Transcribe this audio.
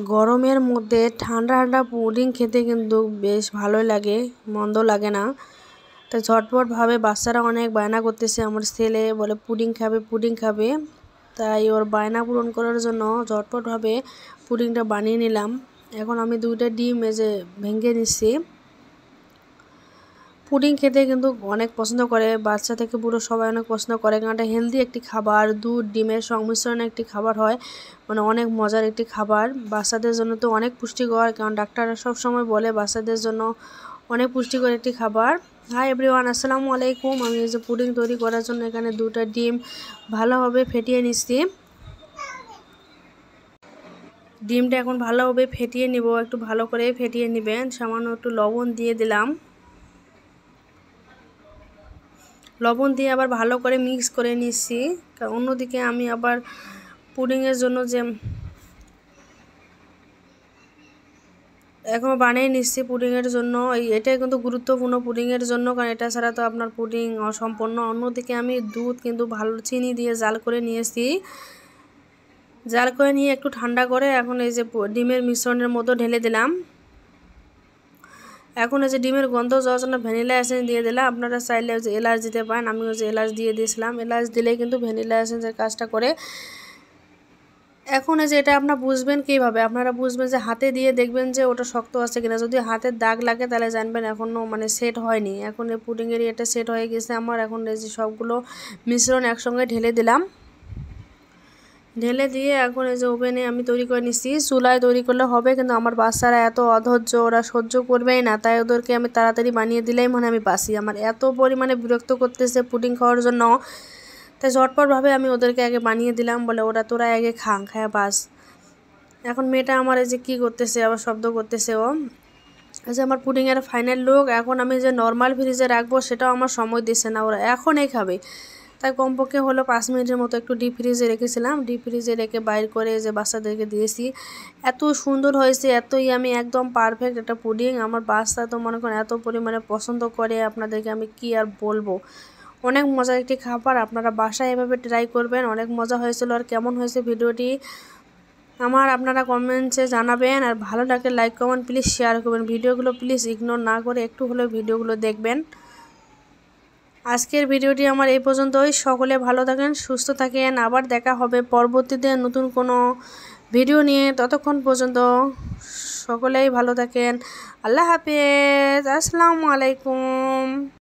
গরমের মধ্যে ঠান্ডা ঠান্ডা পুডিং খেতে কিন্তু বেশ ভালোই লাগে, মন্দ লাগে না। তাই ঝটপটভাবে বাচ্চারা অনেক বায়না করতেছে, আমার ছেলে বলে পুডিং খাবে পুডিং খাবে। তাই ওর বায়না পূরণ করার জন্য ঝটপটভাবে পুডিংটা বানিয়ে নিলাম। এখন আমি 2টা ডিম ভেঙে নিচ্ছি। পুডিং খেতে কিন্তু অনেক পছন্দ করে, বাচ্চা থেকে বুড়ো সবাই অনেক পছন্দ করে, কারণ এটা হেলদি একটি খাবার, দুধ ডিমের সংমিশ্রণে একটি খাবার হয়, মানে অনেক মজার একটি খাবার। বাচ্চাদের জন্য তো অনেক পুষ্টিকর, কারণ ডাক্তাররা সবসময় বলে বাচ্চাদের জন্য অনেক পুষ্টিকর একটি খাবার। হাই এভরিওয়ান, আসসালামু আলাইকুম। আমি এই যে পুডিং তৈরি করার জন্য এখানে 2টা ডিম ভালোভাবে ফেটিয়ে নিচ্ছি। ডিমটা এখন ভালোভাবে ফেটিয়ে নিব, একটু ভালো করে ফেটিয়ে নেবেন। সামান্য একটু লবণ দিয়ে দিলাম, লবণ দিয়ে আবার ভালো করে মিক্স করে নিচ্ছি। অন্যদিকে আমি আবার পুডিংয়ের জন্য যে এখন বানিয়ে নিচ্ছি পুডিংয়ের জন্য, এটাই কিন্তু গুরুত্বপূর্ণ পুডিংয়ের জন্য, কারণ এটা ছাড়া তো আপনার পুডিং অসম্পূর্ণ। অন্যদিকে আমি দুধ কিন্তু ভালো চিনি দিয়ে জাল করে নিয়েছি। জাল করে নিয়ে একটু ঠান্ডা করে এখন এই যে ডিমের মিশ্রণের মতো ঢেলে দিলাম। এখন এই যে ডিমের গন্ধ যাওয়ার জন্য ভ্যানিলা এসেন্স দিয়ে দিলাম। আপনারা চাইলে যে এলাচ দিতে পারেন, আমি ওই যে এলাচ দিয়ে দিয়েছিলাম। এলাচ দিলেই কিন্তু ভ্যানিলা এসেন্সের কাজটা করে। এখন এই যে এটা আপনারা বুঝবেন কীভাবে, আপনারা বুঝবেন যে হাতে দিয়ে দেখবেন যে ওটা শক্ত আছে কিনা। যদি হাতের দাগ লাগে তাহলে জানবেন এখনও মানে সেট হয়নি। এখন এই পুডিংয়ের এটা সেট হয়ে গেছে আমার। এখন এই যে সবগুলো মিশ্রণ একসঙ্গে ঢেলে দিলাম। ঢেলে দিয়ে এখন এই যে ওভেনে আমি তৈরি করে নিচ্ছি। চুলায় তৈরি করলে হবে, কিন্তু আমার বাচ্চারা এত অধৈর্য, ওরা সহ্য করবেই না। তাই ওদেরকে আমি তাড়াতাড়ি বানিয়ে দিলেই মনে আমি বাসি। আমার এত পরিমাণে বিরক্ত করতেছে পুডিং খাওয়ার জন্য, তাই ঝটপটভাবে আমি ওদেরকে আগে বানিয়ে দিলাম, বলে ওরা তোরা আগে খায়া বাস। এখন মেয়েটা আমার এই যে কী করতেছে, আবার শব্দ করতেছে ও। এই যে আমার পুডিংয়ের ফাইনাল লুক। এখন আমি যে নর্মাল ফ্রিজে রাখবো সেটাও আমার সময় দিচ্ছে না, ওরা এখনই খাবে। তাই কমপক্ষে হলো 5 মিনিটের মতো একটু ডিপ ফ্রিজে রেখেছিলাম। ডিপ ফ্রিজে রেখে বাইর করে যে বাচ্চাদেরকে দিয়েছি। এত সুন্দর হয়েছে, এতই আমি একদম পারফেক্ট একটা পুডিং। আমার বাচ্চা তো মনে করেন এত পরিমাণে পছন্দ করে, আপনাদেরকে আমি কি আর বলবো। অনেক মজার একটি খাবার, আপনারা বাসায় এভাবে ট্রাই করবেন। অনেক মজা হয়েছিল। আর কেমন হয়েছে ভিডিওটি আপনারা কমেন্টসে জানাবেন। আর ভালো লাগলে লাইক কমেন্ট প্লিজ শেয়ার করবেন। ভিডিওগুলো প্লিজ ইগনোর না করে একটু হলেও ভিডিওগুলো দেখবেন। আজকের ভিডিওটি আমার এই পর্যন্তই। সকলে ভালো থাকেন, সুস্থ থাকেন। আবার দেখা হবে পরবর্তীতে নতুন কোনো ভিডিও নিয়ে। ততক্ষণ পর্যন্ত সকলেই ভালো থাকেন। আল্লাহ হাফেজ, আসসালামু আলাইকুম।